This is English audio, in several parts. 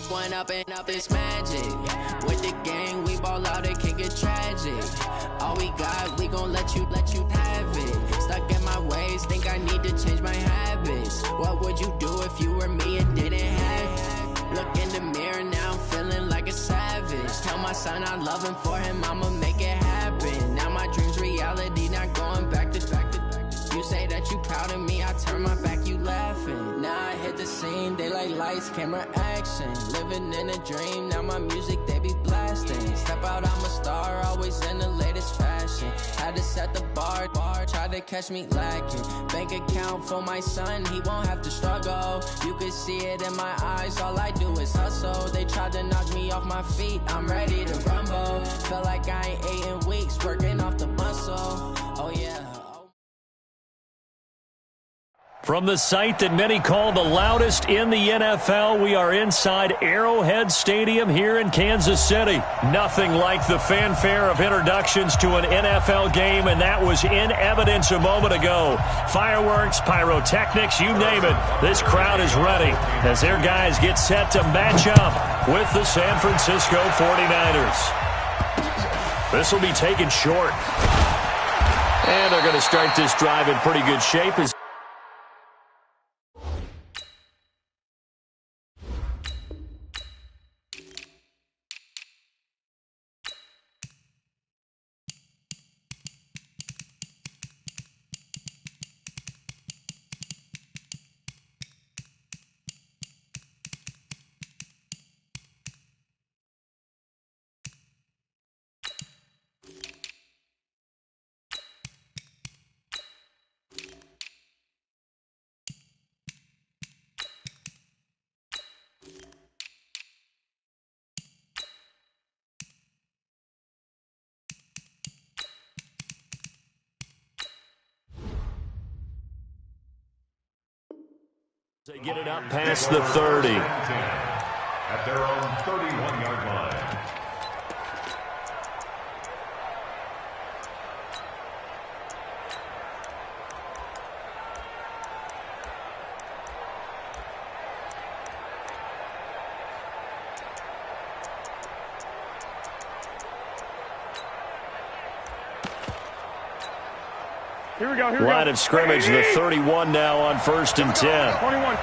one up and up is magic. With the gang, we ball out, it can get tragic. All we got, we gon' let you have it. Stuck in my ways, think I need to change my habits. What would you do if you were me and didn't have it? Look in the mirror, now I'm feeling like a savage. Tell my son I love him, for him I'ma make it happen. Now my dream's reality, not going back to. You say that you proud of me, I turn my back, you laughing. Now I hit the scene, daylight lights, camera action. Living in a dream, now my music, they be blasting. Step out, I'm a star, always in the latest fashion. Had to set the bar, try to catch me lacking. Bank account for my son, he won't have to struggle. You can see it in my eyes, all I do is hustle. They tried to knock me off my feet, I'm ready to rumble. Feel like I ain't ate in weeks, working off the muscle. Oh yeah. From the site that many call the loudest in the NFL, we are inside Arrowhead Stadium here in Kansas City. Nothing like the fanfare of introductions to an NFL game, and that was in evidence a moment ago. Fireworks, pyrotechnics, you name it. This crowd is ready as their guys get set to match up with the San Francisco 49ers. This will be taken short. And they're going to start this drive in pretty good shape. They get it up past the 30. At their own 31-yard line. Here we go, Line of scrimmage, the 31 now on 1st and 10. 21.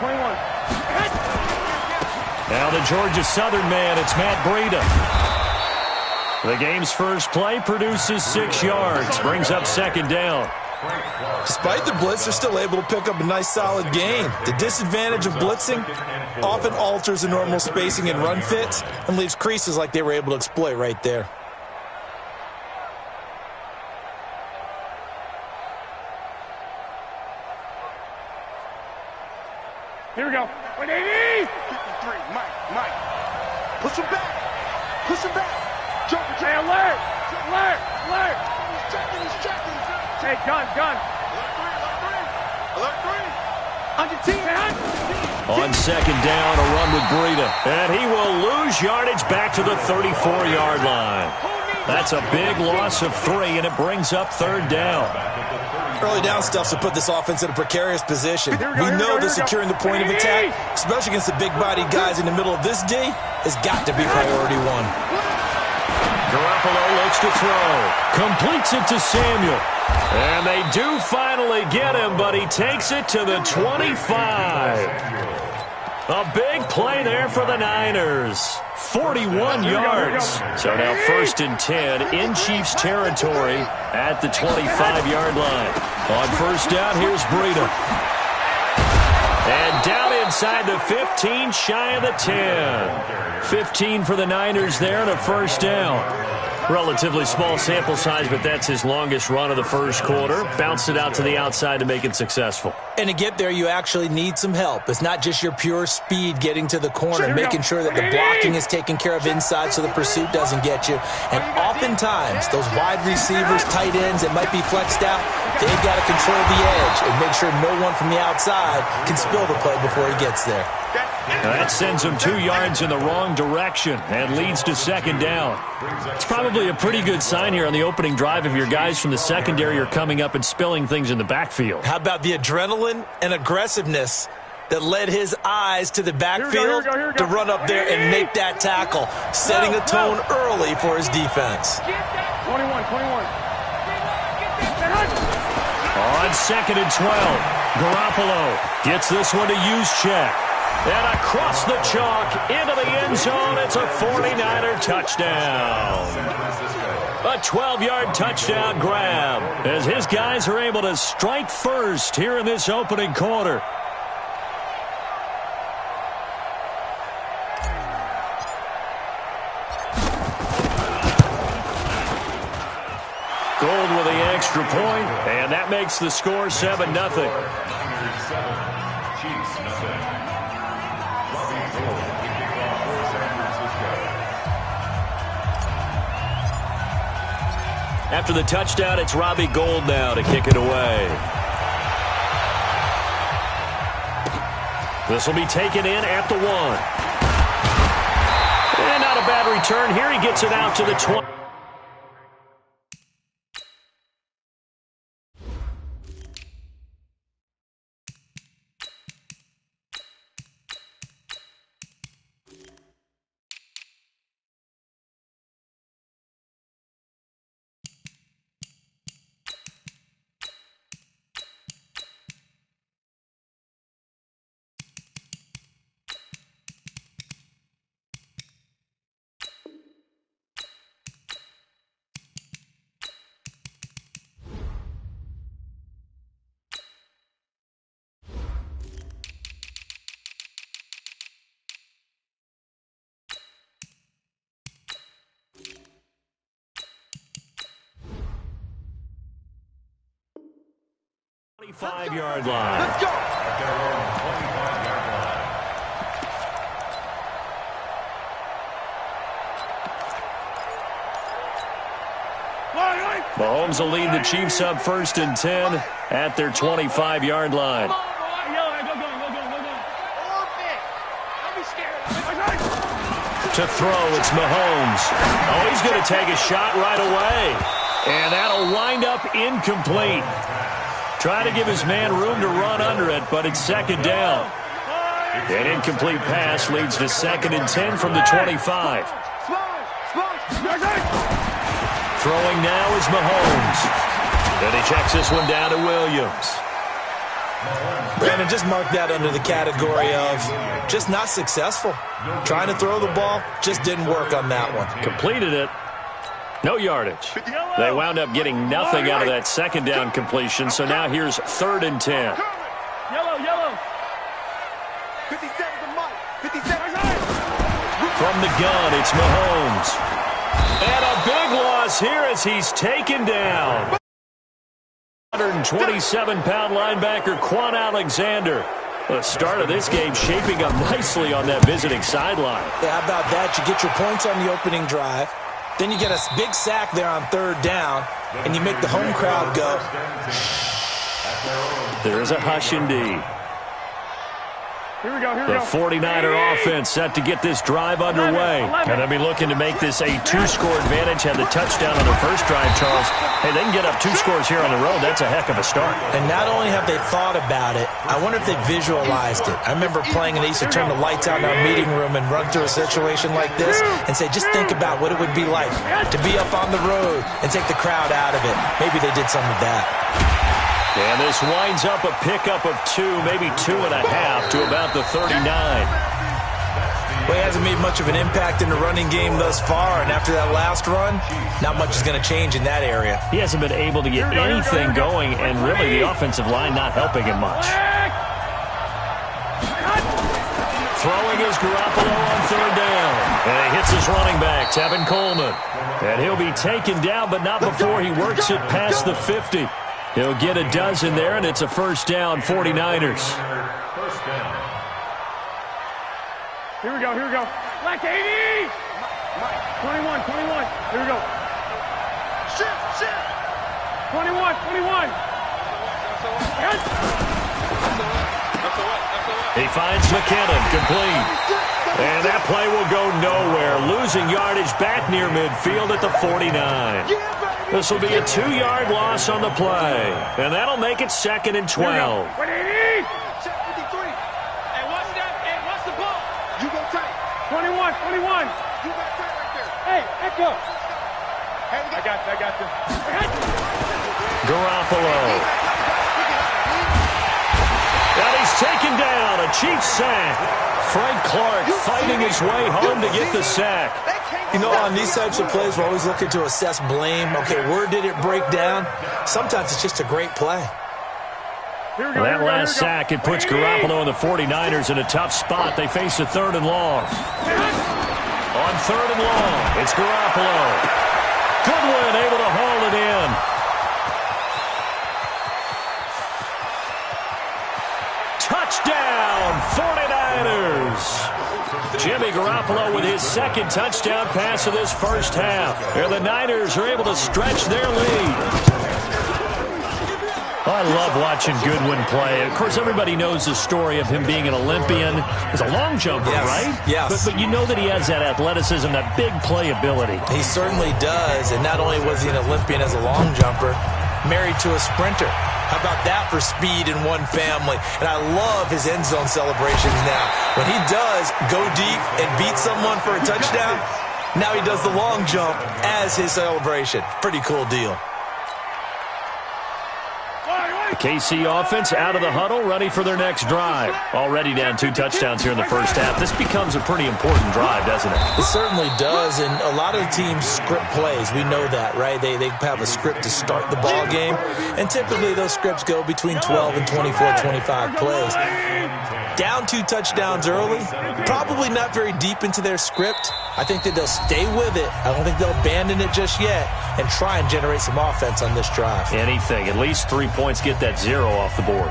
Now the Georgia Southern man, it's Matt Breida. The game's first play produces 6 yards, brings up 2nd down. Despite the blitz, they're still able to pick up a nice solid gain. The disadvantage of blitzing often alters the normal spacing and run fits and leaves creases like they were able to exploit right there. Here we go. 180! 53, Mike. Push him back. Jump, hey, alert. He's checking. Hey, gun. Alert three. On your team, man. On 2nd down, a run with Breida. And he will lose yardage back to the 34-yard line. That's a big loss of 3, and it brings up 3rd down. Early down stuff to put this offense in a precarious position. We know that securing the point of attack, especially against the big-bodied guys in the middle of this D, has got to be priority 1. Garoppolo looks to throw. Completes it to Samuel. And they do finally get him, but he takes it to the 25. A big play there for the Niners. 41 yards. So now 1st and 10 in Chiefs territory at the 25-yard line. On 1st down, here's Breida. And down inside the 15, shy of the 10. 15 for the Niners there and a 1st down. Relatively small sample size, but that's his longest run of the first quarter. Bounced it out to the outside to make it successful. And to get there, you actually need some help. It's not just your pure speed getting to the corner, making sure that the blocking is taken care of inside so the pursuit doesn't get you. And oftentimes, those wide receivers, tight ends that might be flexed out, they've got to control the edge and make sure no one from the outside can spill the play before he gets there. That sends him 2 yards in the wrong direction and leads to 2nd down. It's probably a pretty good sign here on the opening drive if your guys from the secondary are coming up and spilling things in the backfield. How about the adrenaline and aggressiveness that led his eyes to the backfield to run up there and make that tackle, setting a tone early for his defense. 21. On 2nd and 12, Garoppolo gets this one to Juszczyk. And across the chalk into the end zone, it's a 49er touchdown. A 12-yard touchdown grab as his guys are able to strike first here in this opening quarter. Gold with the extra point, and that makes the score 7-0. After the touchdown, it's Robbie Gould now to kick it away. This will be taken in at the 1. And not a bad return here. He gets it out to the 20. Five-yard line. Let's go. Mahomes will lead the Chiefs up 1st and 10 at their 25-yard line. To throw, it's Mahomes. Oh, he's going to take a shot right away. And that'll wind up incomplete. Trying to give his man room to run under it, but it's 2nd down. An incomplete pass leads to 2nd and 10 from the 25. Throwing now is Mahomes. And he checks this one down to Williams. Brandon, just mark that under the category of just not successful. Trying to throw the ball, just didn't work on that one. Completed it. No yardage. They wound up getting nothing out of that 2nd down completion, so now here's 3rd and 10. Yellow. 57 to Mike. 57. From the gun, it's Mahomes. And a big loss here as he's taken down. 127-pound linebacker Quan Alexander. The start of this game shaping up nicely on that visiting sideline. Yeah, how about that? You get your points on the opening drive. Then you get a big sack there on 3rd down, and you make the home crowd go. There is a hush indeed. Here we go. The 49er offense set to get this drive underway. And they'll be looking to make this a 2-score advantage. Had the touchdown on their first drive, Charles. Hey, they can get up 2 scores here on the road. That's a heck of a start. And not only have they thought about it, I wonder if they visualized it. I remember playing, and they used to turn the lights out in our meeting room and run through a situation like this and say, just think about what it would be like to be up on the road and take the crowd out of it. Maybe they did some of that. And this winds up a pickup of 2, maybe 2.5 to about the 39. Well, he hasn't made much of an impact in the running game thus far, and after that last run, not much is going to change in that area. He hasn't been able to get anything going, and really the offensive line not helping him much. Throwing is Garoppolo on 3rd down. And he hits his running back, Tevin Coleman. And he'll be taken down, but not before he works it past the 50. He'll get a dozen there, and it's a 1st down, 49ers. Here we go. Black 80. 21. Here we go. Shift. 21. He finds McKinnon, complete. And that play will go nowhere, losing yardage back near midfield at the 49. This will be a 2-yard loss on the play, and that'll make it 2nd and 12. 21. You got that right there. Hey, Echo. I got you. Garoppolo. And he's taken down. A Chiefs sack. Frank Clark fighting his way home to get the sack. You know, on these types of plays, we're always looking to assess blame. Okay, where did it break down? Sometimes it's just a great play. That last sack, it puts Garoppolo and the 49ers in a tough spot. They face a 3rd and long. On 3rd and long, it's Garoppolo. Goodwin able to haul it in. Touchdown, 49ers. Jimmy Garoppolo with his 2nd touchdown pass of this first half. And the Niners are able to stretch their lead. I love watching Goodwin play. Of course, everybody knows the story of him being an Olympian. He's a long jumper, right? Yes. But you know that he has that athleticism, that big playability. He certainly does. And not only was he an Olympian as a long jumper, married to a sprinter. How about that for speed in one family? And I love his end zone celebrations now. When he does go deep and beat someone for a touchdown, now he does the long jump as his celebration. Pretty cool deal. The KC offense out of the huddle, ready for their next drive. Already down 2 touchdowns here in the first half. This becomes a pretty important drive, doesn't it? It certainly does, and a lot of teams script plays. We know that, right? They have a script to start the ball game, and typically those scripts go between 12 and 24, 25 plays. Down 2 touchdowns early, probably not very deep into their script. I think that they'll stay with it. I don't think they'll abandon it just yet and try and generate some offense on this drive. Anything. At least 3 points, get that 0 off the board.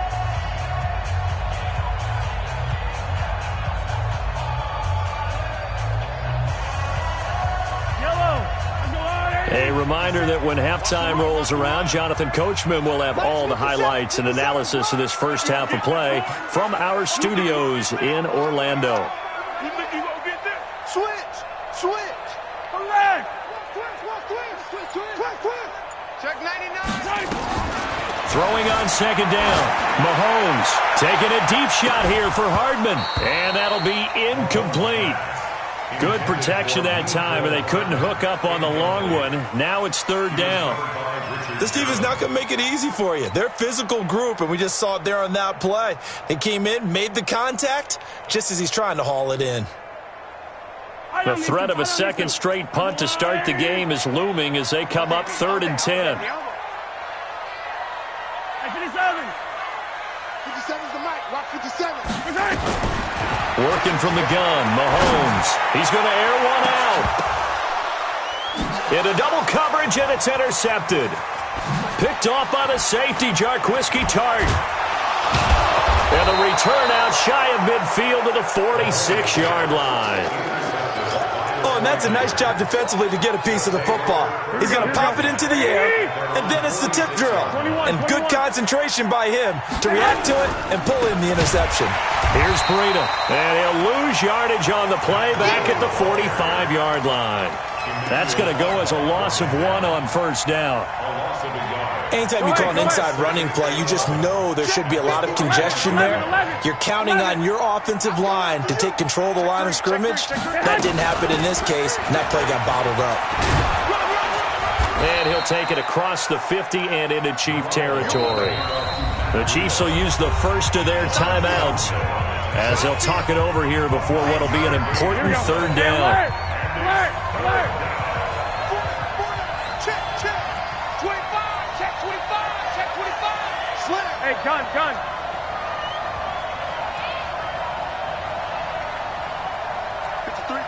A reminder that when halftime rolls around, Jonathan Coachman will have all the highlights and analysis of this first half of play from our studios in Orlando. You think you gonna get this? Switch. Check 99. Throwing on 2nd down. Mahomes taking a deep shot here for Hardman. And that'll be incomplete. Good protection that time, and they couldn't hook up on the long one. Now it's 3rd down. This team is not going to make it easy for you. They're a physical group, and we just saw it there on that play. They came in, made the contact, just as he's trying to haul it in. The threat of a 2nd straight punt to start the game is looming as they come up 3rd and 10. 57's the mic. Rock 57. Working from the gun, Mahomes. He's going to air one out. Into double coverage, and it's intercepted. Picked off by the safety, Jarquiski Tart. And a return out shy of midfield to the 46-yard line. Oh, and that's a nice job defensively to get a piece of the football. He's going to pop it into the air, and then it's the tip drill. And good concentration by him to react to it and pull in the interception. Here's Breida, and he'll lose yardage on the play back at the 45-yard line. That's going to go as a loss of 1 on 1st down. Anytime you call an inside running play, you just know there should be a lot of congestion there. You're counting on your offensive line to take control of the line of scrimmage. That didn't happen in this case, and that play got bottled up. And he'll take it across the 50 and into Chief territory. The Chiefs will use the first of their timeouts as they'll talk it over here before what will be an important 3rd down. Hey, gun.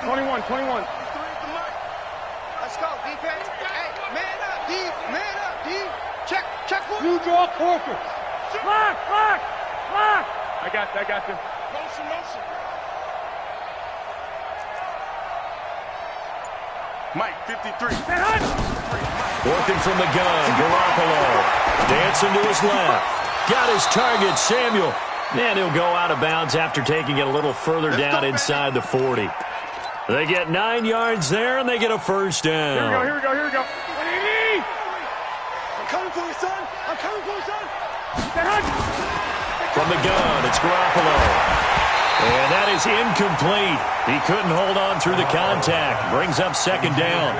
21. Let's go, defense. Hey, man up, D. Check. You draw Corker. Lock. I got you. Motion. Mike, 53. Working from the gun, Garoppolo. Dancing to his left. Got his target, Samuel. And he'll go out of bounds after taking it a little further down inside the 40. They get 9 yards there, and they get a 1st down. Here we go. What do you need? I'm coming for you, son. From the gun, it's Garoppolo. And that is incomplete. He couldn't hold on through the contact. Brings up second down.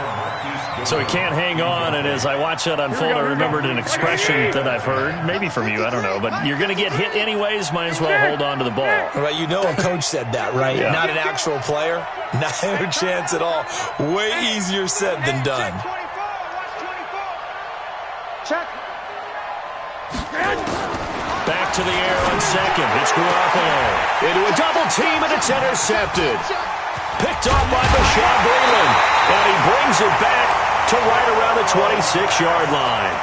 So he can't hang on, and as I watch that unfold, I remembered an expression that I've heard, maybe from you, I don't know, but you're going to get hit anyways, might as well hold on to the ball. Well, you know a coach said that, right? Yeah. Not an actual player. Not a chance at all. Way easier said than done. Check. Back to the air on second. It's Garoppolo. Into a double team, and it's intercepted. Picked off by Bashaud Breeland. And he brings it back to right around the 26-yard line.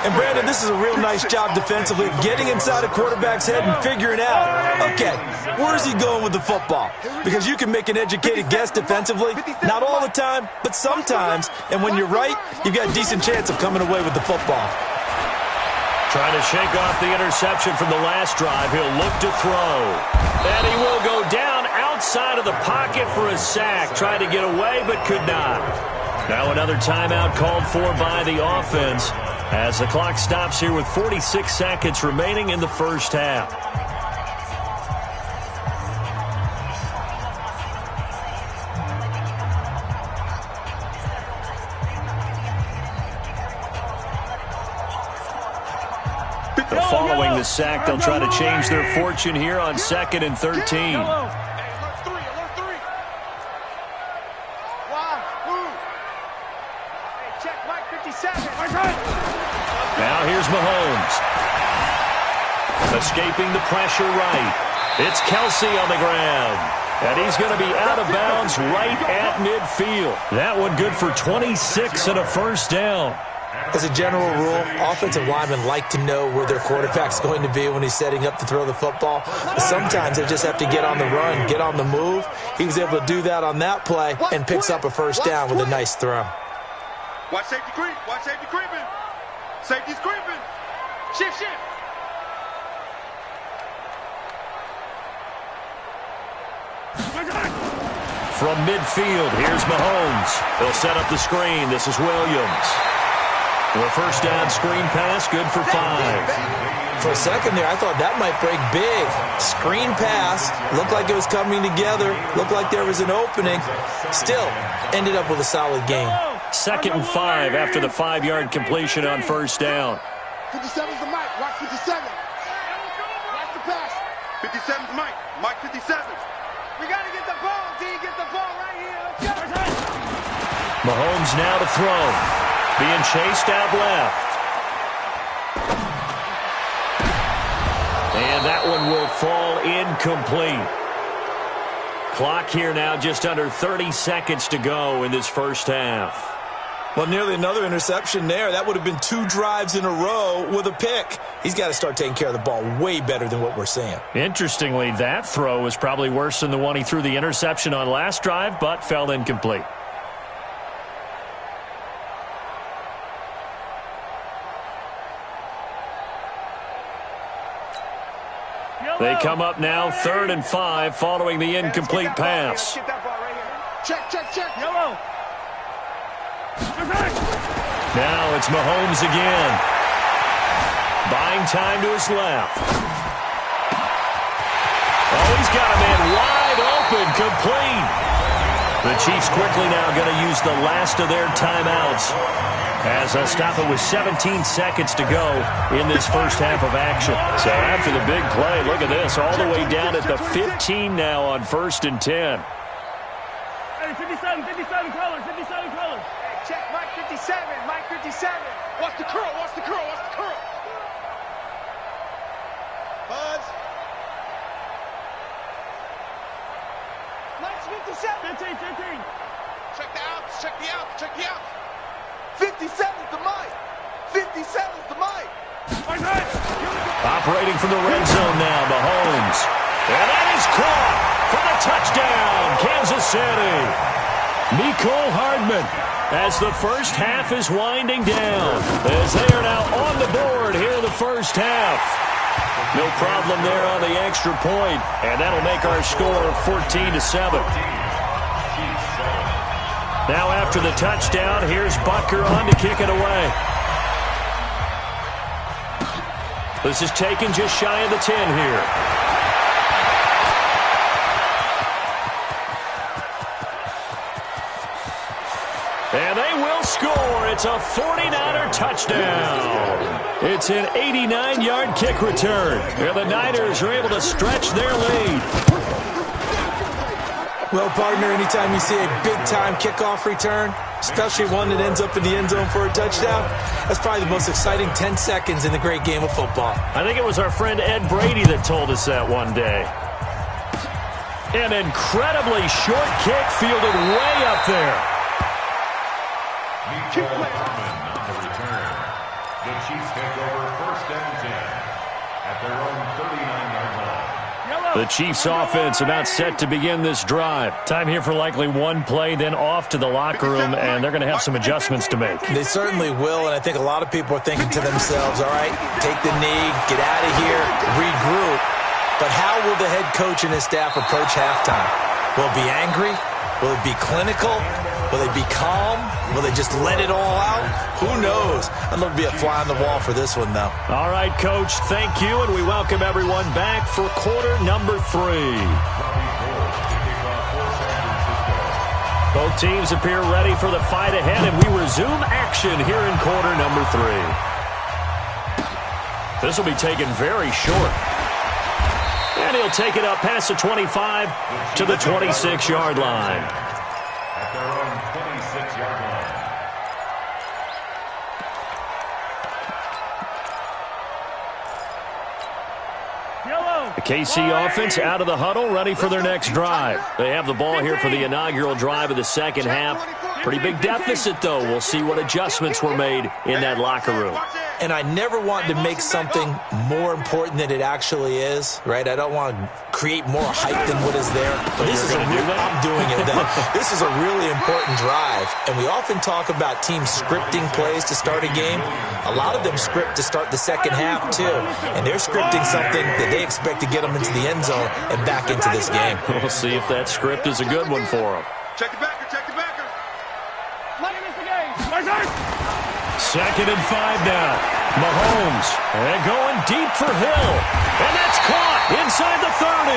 And, Brandon, this is a real nice job defensively of getting inside a quarterback's head and figuring out, okay, where's he going with the football? Because you can make an educated guess defensively, not all the time, but sometimes. And when you're right, you've got a decent chance of coming away with the football. Trying to shake off the interception from the last drive. He'll look to throw. And he will go down outside of the pocket for a sack. Tried to get away, but could not. Now another timeout called for by the offense as the clock stops here with 46 seconds remaining in the first half. Following the sack, they'll try to change their fortune here on 2nd and 13. Now here's Mahomes. Escaping the pressure right. It's Kelsey on the ground. And he's going to be out of bounds right at midfield. That one good for 26 and a first down. As a general rule, offensive linemen like to know where their quarterback's going to be when he's setting up to throw the football. But sometimes they just have to get on the run, get on the move. He was able to do that on that play and picks up a first down with a nice throw. Watch safety creep. Watch safety creeping. Safety's creeping. Shift. From midfield, here's Mahomes. He'll set up the screen. This is Williams. The first down screen pass, good for 5. For a second there, I thought that might break big. Screen pass, looked like it was coming together, looked like there was an opening. Still, ended up with a solid game. 2nd and 5 after the 5-yard completion on first down. 57's the Mike. Watch 57. Watch the pass. 57's Mike. Mike 57. We got to get the ball, D. Get the ball right here. Let's go. Mahomes now to throw. Being chased out left. And that one will fall incomplete. Clock here now just under 30 seconds to go in this first half. Well, nearly another interception there. That would have been 2 drives in a row with a pick. He's got to start taking care of the ball way better than what we're seeing. Interestingly, that throw was probably worse than the one he threw the interception on last drive, but fell incomplete. They come up now 3rd and 5 following the incomplete pass. Check. Yellow. Now it's Mahomes again. Buying time to his left. Oh, he's got a man wide open, complete. The Chiefs quickly now going to use the last of their timeouts as they'll stop it with 17 seconds to go in this first half of action. So after the big play, look at this, all the way down at the 15 now on 1st and 10. Hey, 57 colors. Hey, check, Mike 57. Watch the curl. Buzz. Mike's 57. 15. Check the outs. 57's the Mike. Operating from the red zone now, Mahomes. And that is caught for the touchdown, Kansas City. Mecole Hardman as the first half is winding down. As they are now on the board here in the first half. No problem there on the extra point, and that'll make our score 14-7. Now after the touchdown, here's Butker on to kick it away. This is taken just shy of the 10 here. will score. It's a 49er touchdown. It's an 89-yard kick return. And the Niners are able to stretch their lead. Well, partner, anytime you see a big-time kickoff return, especially one that ends up in the end zone for a touchdown, that's probably the most exciting 10 seconds in the great game of football. I think it was our friend Ed Brady that told us that one day. An incredibly short kick fielded way up there. Nicole Harmon on the return. The Chiefs take over 1st and 10 at their own 39-yard line. The Chiefs offense about set to begin this drive. Time here for likely one play, then off to the locker room, and they're going to have some adjustments to make. They certainly will, and I think a lot of people are thinking to themselves, all right, take the knee, get out of here, regroup. But how will the head coach and his staff approach halftime? Will it be angry? Will it be clinical? Will they be calm? Will they just let it all out? Who knows? I'd love to be a fly on the wall for this one, though. All right, Coach, thank you, and we welcome everyone back for quarter number 3. Both teams appear ready for the fight ahead, and we resume action here in quarter number 3. This will be taken very short. And he'll take it up past the 25 to the 26-yard line. At their own 26-yard line. The KC offense out of the huddle, ready for their next drive. They have the ball here for the inaugural drive of the second half. Pretty big deficit, though. We'll see what adjustments were made in that locker room. And I never want to make something more important than it actually is, right? I don't want to create more hype than what is there. But this is I'm doing it, though. This is a really important drive. And we often talk about teams scripting plays to start a game. A lot of them script to start the second half, too. And they're scripting something that they expect to get them into the end zone and back into this game. We'll see if that script is a good one for them. Check the backer, check the backer. Let it miss the game. 2nd and 5 now. Mahomes, and going deep for Hill. And that's caught inside the 30.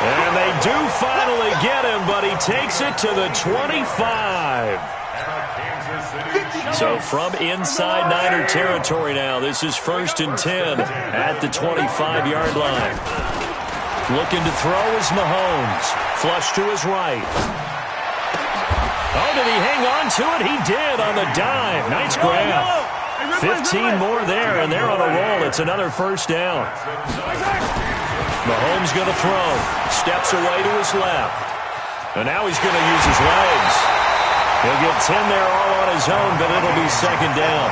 And they do finally get him, but he takes it to the 25. So from inside Niner territory now, this is 1st and 10 at the 25-yard line. Looking to throw is Mahomes. Flush to his right. Oh, did he hang on to it? He did on the dive. Nice grab. 15 more there, and they're on a roll. It's another 1st down. Mahomes going to throw. Steps away to his left. And now he's going to use his legs. He'll get 10 there all on his own, but it'll be 2nd down.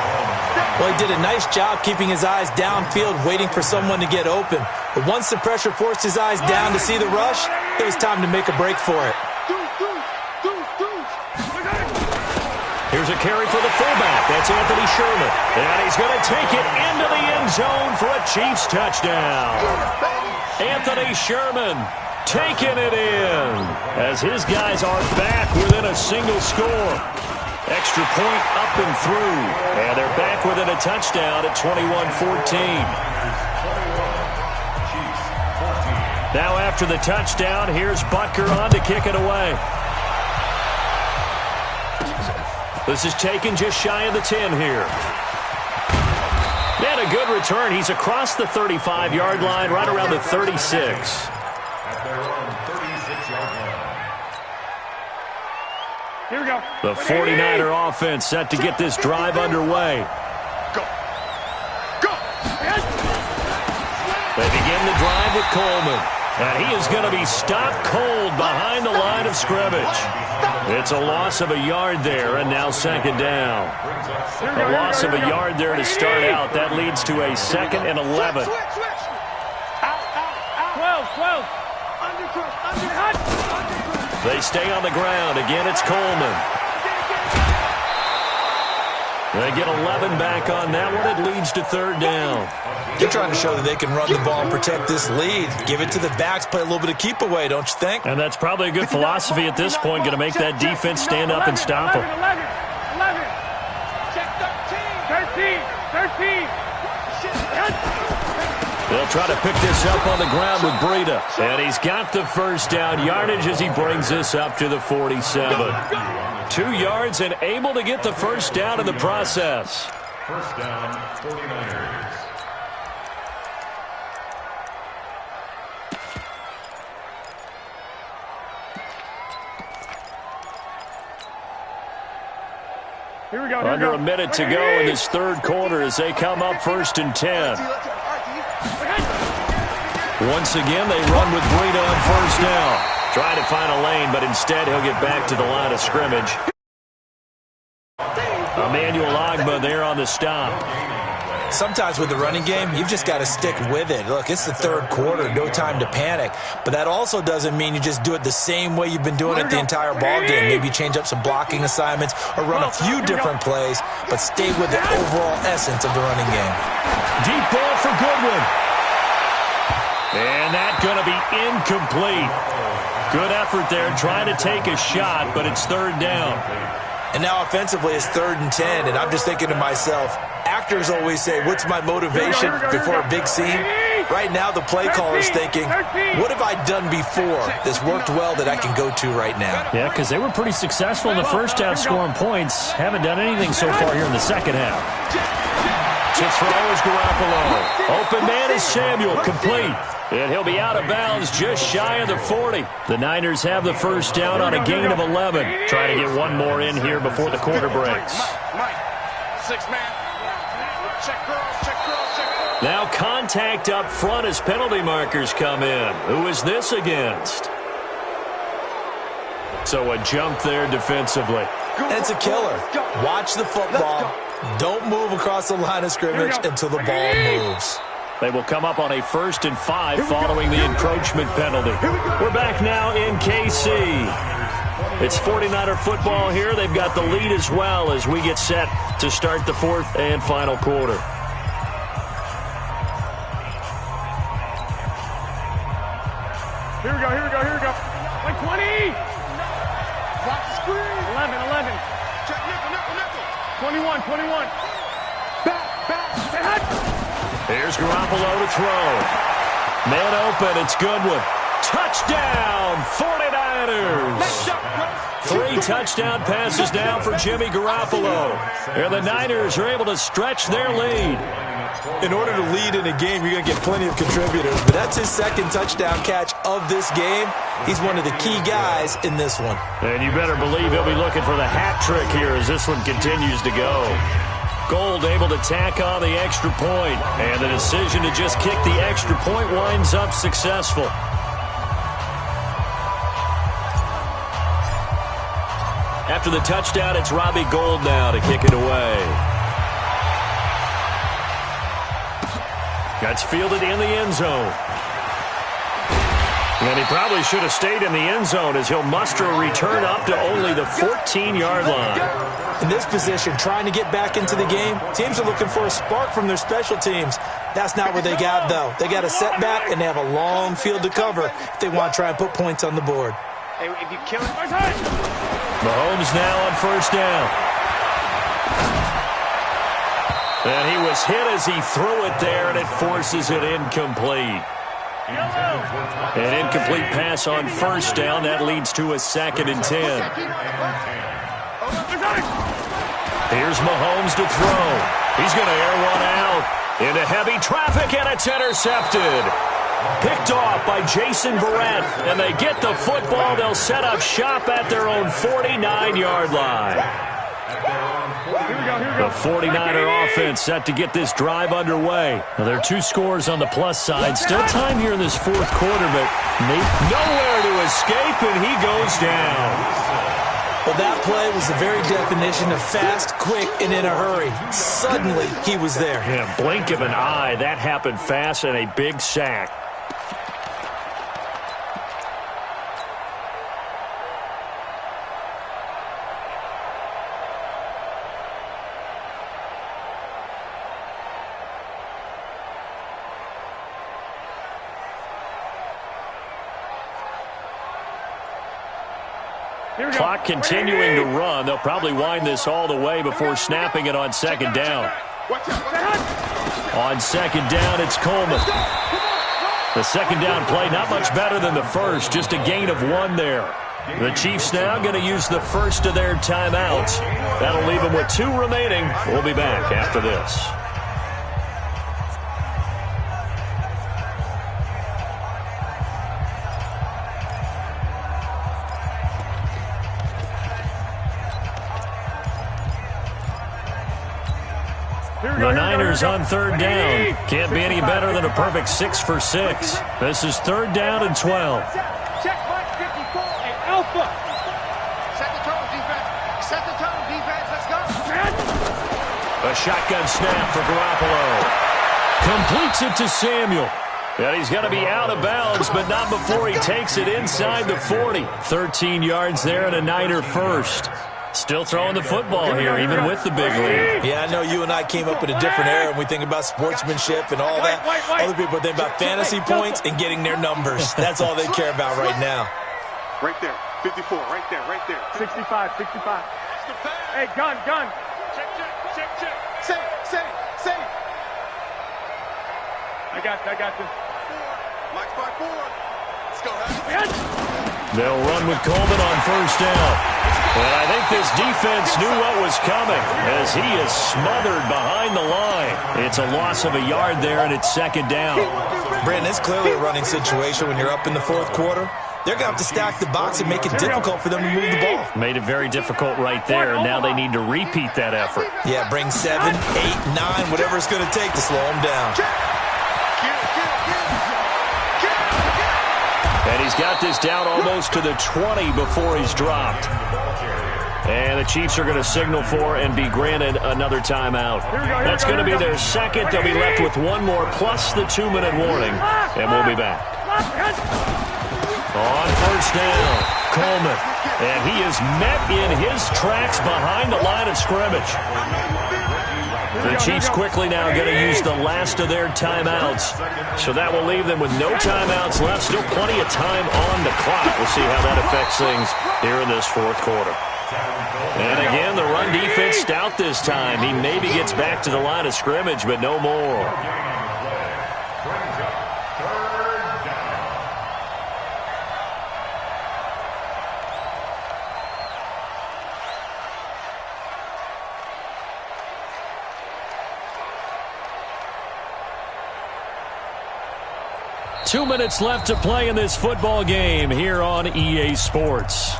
Well, he did a nice job keeping his eyes downfield, waiting for someone to get open. But once the pressure forced his eyes down to see the rush, it was time to make a break for it. Here's a carry for the fullback. That's Anthony Sherman. And he's going to take it into the end zone for a Chiefs touchdown. Anthony Sherman taking it in as his guys are back within a single score. Extra point up and through. And they're back within a touchdown at 21-14. Now after the touchdown, here's Butker on to kick it away. This is taken just shy of the 10 here. And a good return. He's across the 35-yard line, right around the 36. At their own 36-yard line. Here we go. The 49er offense set to get this drive underway. Go. Go. They begin the drive with Coleman. And he is going to be stopped cold behind the line of scrimmage. It's a loss of a yard there, and now 2nd down. A loss of a yard there to start out. That leads to a 2nd and 11. 12. They stay on the ground. Again, it's Coleman. They get 11 back on that one. It leads to 3rd down. They're trying to show that they can run the ball and protect this lead. Give it to the backs, play a little bit of keep away, don't you think? And that's probably a good philosophy at this point, going to make that defense stand up and stop them. 11. Check 13. 13. They'll try to pick this up on the ground with Breida. And he's got the first down yardage as he brings this up to the 47. 2 yards and able to get the first down in the process. First down, 49ers. Here we go. Under a minute to go in this third quarter as they come up 1st and 10. Once again, they run with Breida on first down. Trying to find a lane, but instead he'll get back to the line of scrimmage. Emmanuel Ogbah there on the stop. Sometimes with the running game, you've just got to stick with it. Look, it's the third quarter, no time to panic. But that also doesn't mean you just do it the same way you've been doing it the entire ball game. Maybe change up some blocking assignments or run a few different plays, but stay with the overall essence of the running game. Deep ball for Goodwin. And that's going to be incomplete. Good effort there trying to take a shot, but it's third down. And now offensively it's 3rd and 10, and I'm just thinking to myself, actors always say, what's my motivation before a big scene? Right now the play caller's thinking, what have I done before that's worked well that I can go to right now? Yeah, because they were pretty successful in the first half scoring points. Haven't done anything so far here in the second half. To throw is Garoppolo. Open man is Samuel, complete. And he'll be out of bounds just shy of the 40. The Niners have the first down on a gain of 11. Trying to get one more in here before the quarter breaks. Now contact up front as penalty markers come in. Who is this against? So a jump there defensively. It's a killer. Watch the football. Don't move across the line of scrimmage until the ball moves. They will come up on a 1st and 5 following the encroachment penalty. We're back now in KC. It's 49er football here. They've got the lead as well as we get set to start the 4th and final quarter. Here we go. Like 20. Block the screen. 11. Check nickel. 21. Back. Here's Garoppolo to throw. Man open, it's Goodwin. Touchdown, 49ers. 3 touchdown passes now for Jimmy Garoppolo. And the Niners are able to stretch their lead. In order to lead in a game, you're going to get plenty of contributors. But that's his 2nd touchdown catch of this game. He's one of the key guys in this one. And you better believe he'll be looking for the hat trick here as this one continues to go. Gold able to tack on the extra point. And the decision to just kick the extra point winds up successful. After the touchdown, it's Robbie Gould now to kick it away. That's fielded in the end zone. And he probably should have stayed in the end zone as he'll muster a return up to only the 14-yard line. In this position, trying to get back into the game, teams are looking for a spark from their special teams. That's not what they got, though. They got a setback, and they have a long field to cover if they want to try and put points on the board. Hey, if you kill it, Mahomes now on first down. And he was hit as he threw it there, and it forces it incomplete. An incomplete pass on first down. That leads to a 2nd and 10. Here's Mahomes to throw. He's going to air one out into heavy traffic, and it's intercepted. Picked off by Jason Verrett, and they get the football. They'll set up shop at their own 49-yard line. The 49er offense set to get this drive underway. Now, there are 2 scores on the plus side. Still time here in this 4th quarter, but nowhere to escape, and he goes down. Well, that play was the very definition of fast, quick, and in a hurry. Suddenly, he was there. Yeah, blink of an eye. That happened fast and a big sack. Clock continuing to run. They'll probably wind this all the way before snapping it on 2nd down. On second down, it's Coleman. The second down play, not much better than the first, just a gain of 1 there. The Chiefs now going to use the first of their timeouts. That'll leave them with 2 remaining. We'll be back after this. The Niners on third down. Can't be any better than a perfect 6 for 6. This is 3rd down and 12. Check Mike 54 and Alpha. Set the tone, defense. Set the tone, defense. Let's go. A shotgun snap for Garoppolo. Completes it to Samuel. And he's going to be out of bounds, but not before he takes it inside the 40. 13 yards there and a Niner first. Still throwing the football here, even with the big lead. Yeah, I know you and I came up in a different era, and we think about sportsmanship and all that. Other people think about fantasy points and getting their numbers. That's all they care about right now. Right there. 54. Right there. Right there. 65. 65. Hey, gun. Check. Say. I got this. Mike's by 4. Let's go. They'll run with Coleman on first down. And I think this defense knew what was coming as he is smothered behind the line. It's a loss of a yard there, and it's second down. Brandon, it's clearly a running situation when you're up in the 4th quarter. They're going to have to stack the box and make it difficult for them to move the ball. Made it very difficult right there. Now they need to repeat that effort. Yeah, bring 7, 8, 9, whatever it's going to take to slow them down. And he's got this down almost to the 20 before he's dropped. And the Chiefs are going to signal for and be granted another timeout. That's going to be their second. They'll be left with 1 more plus the 2-minute warning. And we'll be back. On first down, Coleman. And he is met in his tracks behind the line of scrimmage. The Chiefs quickly now going to use the last of their timeouts. So that will leave them with no timeouts left. Still plenty of time on the clock. We'll see how that affects things here in this 4th quarter. And again, the run defense stout this time. He maybe gets back to the line of scrimmage, but no more. 2 minutes left to play in this football game here on EA Sports.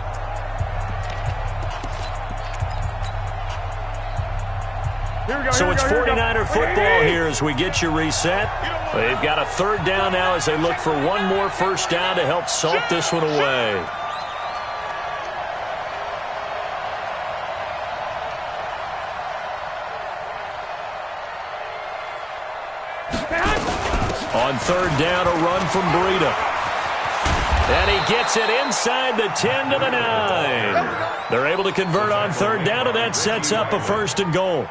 So it's 49er football here as we get you reset. They've got a 3rd down now as they look for 1 more first down to help salt this one away. On 3rd down, a run from Breida. And he gets it inside the 10 to the 9. They're able to convert on 3rd down, and that sets up a 1st and goal.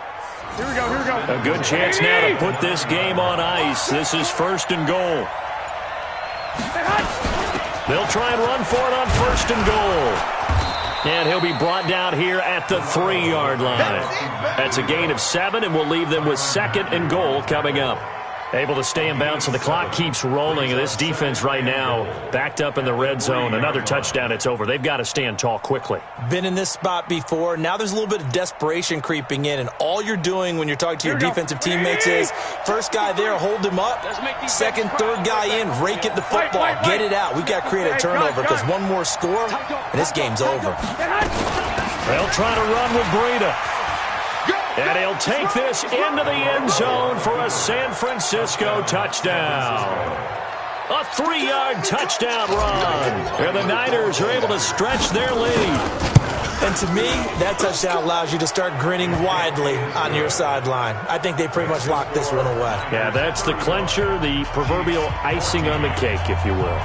Here we go. A good chance now to put this game on ice. This is 1st and goal. They'll try and run for it on 1st and goal. And he'll be brought down here at the 3-yard line. That's a gain of 7, and we'll leave them with 2nd and goal coming up. Able to stay in bounds, so the clock keeps rolling. And this defense right now backed up in the red zone. Another touchdown, it's over. They've got to stand tall quickly. Been in this spot before. Now there's a little bit of desperation creeping in. And all you're doing when you're talking to your defensive teammates is, first guy there, hold him up. 2nd, 3rd guy in, rake at the football. Get it out. We've got to create a turnover because 1 more score, and this game's over. They'll try to run with Breida. And he'll take this into the end zone for a San Francisco touchdown. A 3-yard touchdown run. And the Niners are able to stretch their lead. And to me, that touchdown allows you to start grinning widely on your sideline. I think they pretty much locked this one away. Yeah, that's the clincher, the proverbial icing on the cake, if you will.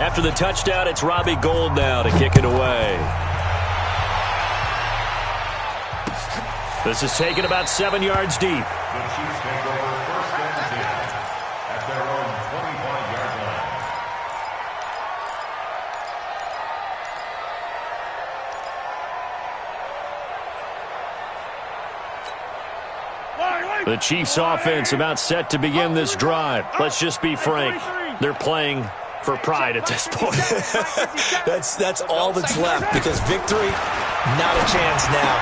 After the touchdown, it's Robbie Gould now to kick it away. This is taken about 7 yards deep. The Chiefs take over 1st and 10 at their own 25-yard line. The Chiefs offense about set to begin this drive. Let's just be frank. They're playing for pride at this point. that's all that's left, because victory, not a chance now.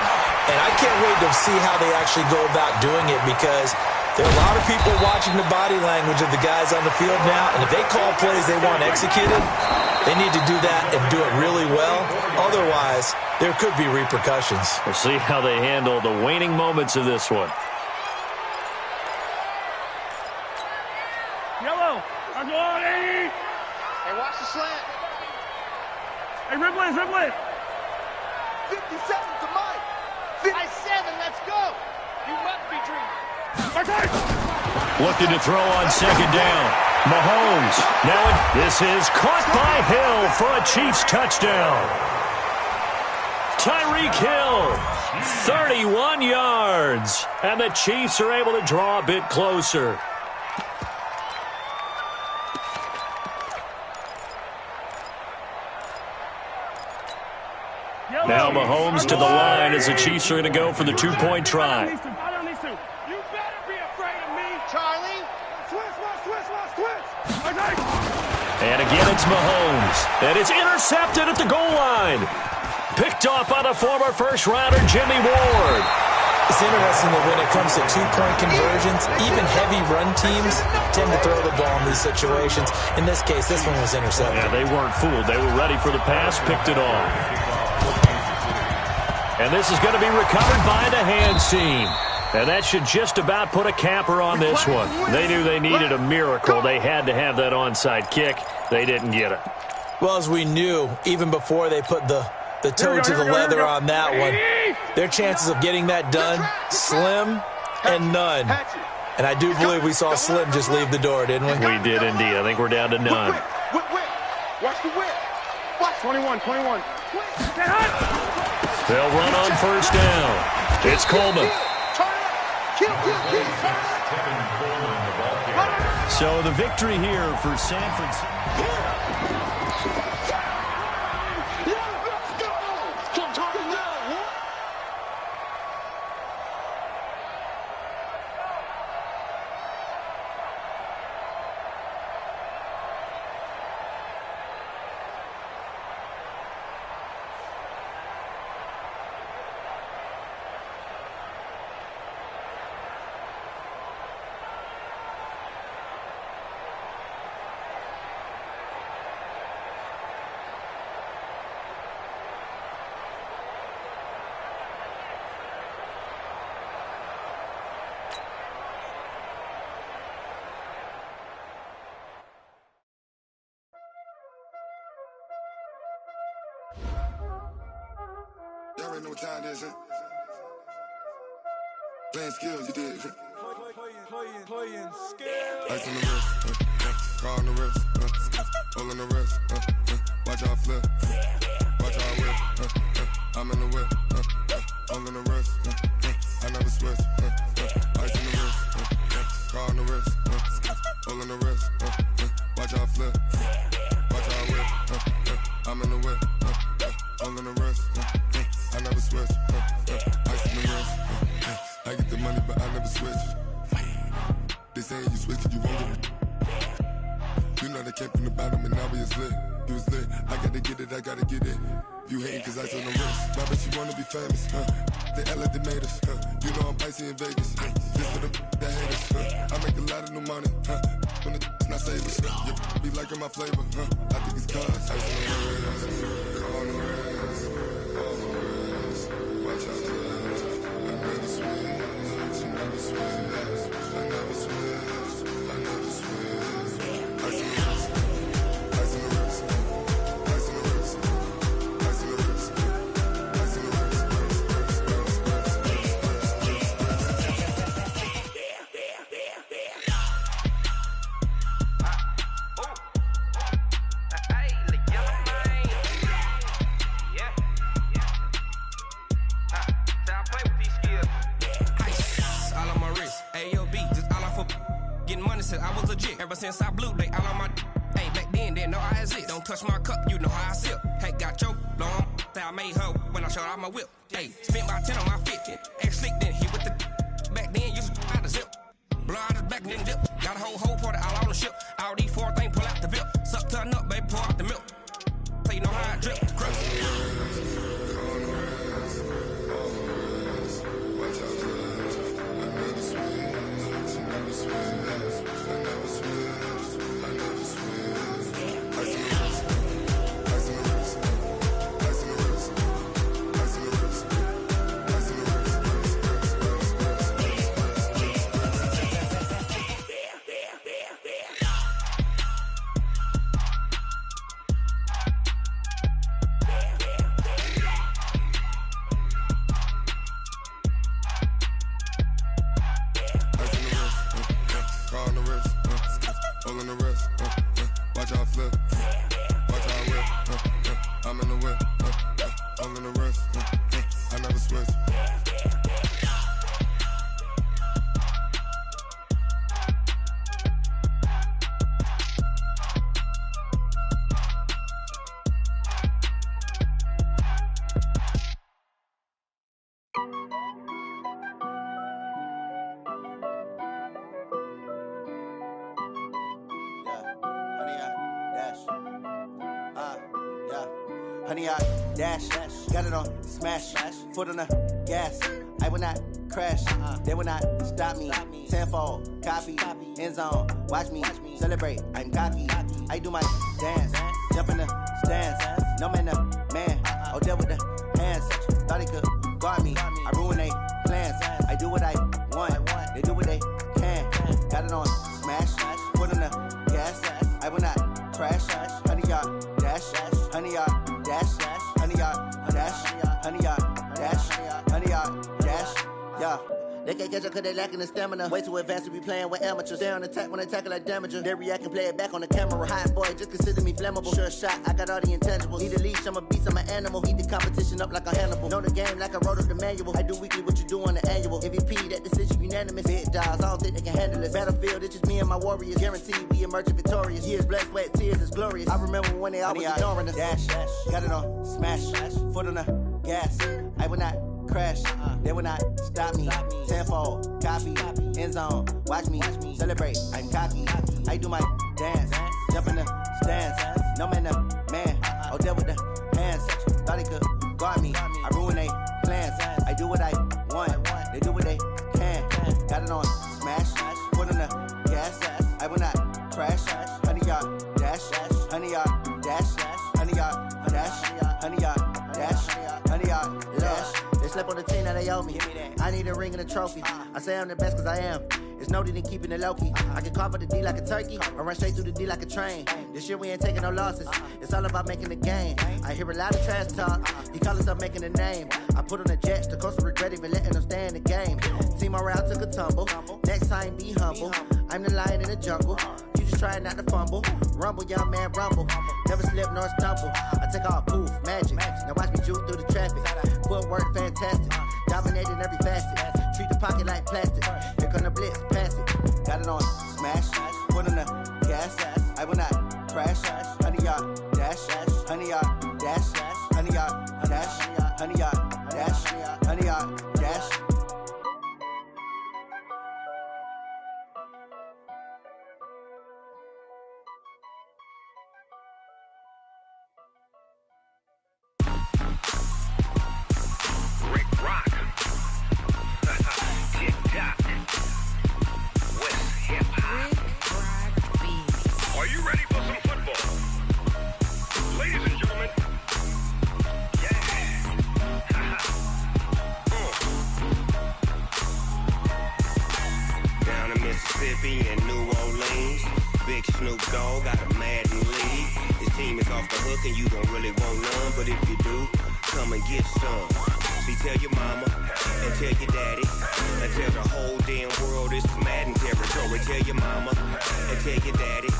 And I can't wait to see how they actually go about doing it, because there are a lot of people watching the body language of the guys on the field now, and if they call plays they want executed, they need to do that and do it really well. Otherwise, there could be repercussions. We'll see how they handle the waning moments of this one. Yellow. Hey, watch the slant. Hey, Ripley. 57 to Mike. 57, let's go. You must be dreaming. Looking to throw on second down. Mahomes. Now this is caught by Hill for a Chiefs touchdown. Tyreek Hill, 31 yards. And the Chiefs are able to draw a bit closer. Now Mahomes to the line as the Chiefs are going to go for the two-point try. You better be afraid of me, Charlie. Twist. And again, it's Mahomes. And it's intercepted at the goal line. Picked off by the former first-rounder Jimmy Ward. It's interesting that when it comes to two-point conversions, even heavy run teams tend to throw the ball in these situations. In this case, this one was intercepted. Yeah, they weren't fooled. They were ready for the pass, picked it off. And this is going to be recovered by the hands team. And that should just about put a capper on this one. They knew they needed a miracle. They had to have that onside kick. They didn't get it. Well, as we knew, even before they put the toe to the leather on that one, their chances of getting that done, slim and none. And I do believe we saw Slim just leave the door, didn't we? We did indeed. I think we're down to none. Watch the whip. Watch 21. They'll run on first down. It's Coleman. So the victory here for San Francisco. Y'all already know what time it is, huh? Playing skills, you did. Playing skills. Ice on the wrist, car on the wrist, all on the wrist, watch out flip, watch out whip, I'm in the whip, all on the wrist, I never switch, ice on the wrist, car on the wrist, all on the wrist, watch out flip, watch out whip, I'm in the whip, all on the wrist, I never switch, ice on the wrist, I get the money but I never switch. They saying you switch it, you won't get it. You know they came from the bottom and now we is lit. You was lit, I gotta get it, I gotta get it. You hating cause ice on the wrist. Why bet you wanna be famous, huh? They act like they made us, huh? You know I'm icy in Vegas, This for the that hate us, I make a lot of new money, When the not savers, you be liking my flavor, I think it's cause ice on the wrist, on the wrist, on the wrist. Watch out for this, I never switch, I never switch, I never switch, I never switch. Ice on the wrist, ice on the wrist, ice on the wrist, ice on the wrist, ice on the wrist, I was legit. Ever since I blew, they all on my hey, back then, didn't know I exist. Don't touch my cup, you know how I sip. Hey, got your long, say I made her when I showed out my whip. Hey, spent my 10 on my 50. Ex-slick, then hit with the back then, used to out of 100-yard dash. Got it on smash. Foot on the gas. I will not crash. They will not stop me. Tenfold, copy, end zone. Watch me celebrate. I'm cocky. I do my dance. Jump in the stands. No man, the man. Odell with the hands. Thought he could guard me. I ruin they plans. I do what I want. They do what they can. Got it on smash. Foot on the gas. I will not crash. 100-yard dash. 100-yard dash. 100-yard dash. 100-yard dash. 100-yard dash. Yeah. They can't catch up cause they lacking the stamina. Way too advanced to be playing with amateurs. Stay on attack when they tackle like damager. They react and play it back on the camera. Hot boy, just consider me flammable. Sure shot, I got all the intangibles. Need a leash, I'm a beast, I'm an animal. Eat the competition up like a Hannibal. Know the game like I wrote up the manual. I do weekly what you do on the annual. MVP, that decision unanimous. Big dogs, I don't think they can handle it. Battlefield, it's just me and my warriors. Guaranteed we emerging victorious. Years, blood, sweat, tears, it's glorious. I remember when they always ignoring us. Dash, got it on smash. Foot on the gas. I will not crash. They will not stop me. Tenfold, copy, end zone. Watch me celebrate. I'm cocky. I do my dance. Jump in the stands. No man, the man. Odell with the hands. Thought he could guard me. I ruin they plans. I do what I want. They do what they can. Got it on smash. Foot on the gas. I will not crash. 100-yard dash. 100-yard dash. 100-yard dash. 100-yard dash. 100-yard dash. They slept on the team that they owe me. I need a ring and a trophy. I say I'm the best cause I am. It's no need in keeping it low-key. I can carve up the D like a turkey or run straight through the D like a train. This year we ain't taking no losses. It's all about making the game. I hear a lot of trash talk. He call himself making a name. I put on the Jets. The coach will regret even letting them stay in the game. Team morale took a tumble. Next time be humble. I'm the lion in the jungle. You just try not to fumble. Rumble, young man, rumble. Never slip nor stumble. I take off, poof, magic. Now watch me juke through the traffic. Footwork fantastic. Dominating every facet. Treat the pocket like plastic. Here come the blitz, pass it. Got it on smash. Foot on the gas. I will not crash. 100-yard dash. 100-yard dash. 100-yard dash. 100-yard dash. 100-yard dash. Mississippi and New Orleans. Big Snoop Dogg got a Madden league. His team is off the hook and you don't really want none, but if you do, come and get some. See, tell your mama and tell your daddy and tell the whole damn world this is Madden territory. Tell your mama and tell your daddy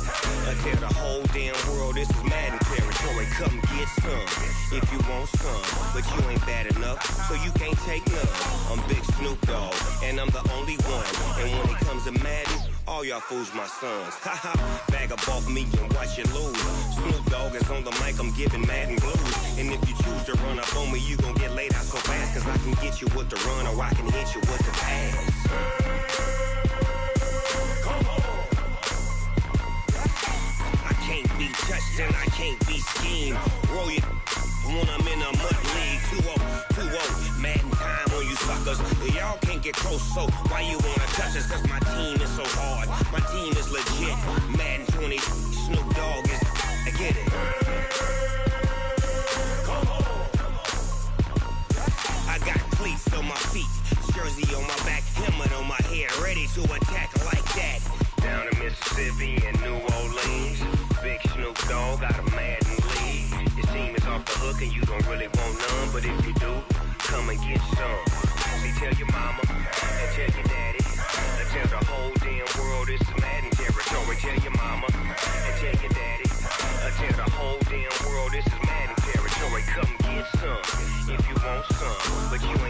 and tell the whole damn world this is Madden territory. Come get some if you want some, but you ain't bad enough, so you can't take none. I'm Big Snoop Dogg and I'm the only one. And when it comes to Madden, all y'all fools my sons. Haha, bag up off me and watch you lose. Snoop Dogg is on the mic, I'm giving Madden blues. And if you choose to run up on me, you gon' get laid out so fast, cause I can get you with the run or I can hit you with the pass. I can't be touched and I can't be schemed. Roll you when I'm in a mud league. 2-0, Madden time on you suckers. Y'all can't get close, so why you wanna touch us? Cause my team is so hard, my team is legit. Madden 20, Snoop Dogg is, I get it. I got cleats on my feet, jersey on my back, helmet on my head, ready to attack like that. Down in Mississippi and New Orleans, Big Snoop Dogg got a Madden league. Your team is off the hook and you don't really want none, but if you do, come and get some. See, tell your mama and tell your daddy and tell the whole damn world this is Madden territory. Tell your mama and tell your daddy and tell the whole damn world this is Madden territory. Come get some if you want some, but you ain't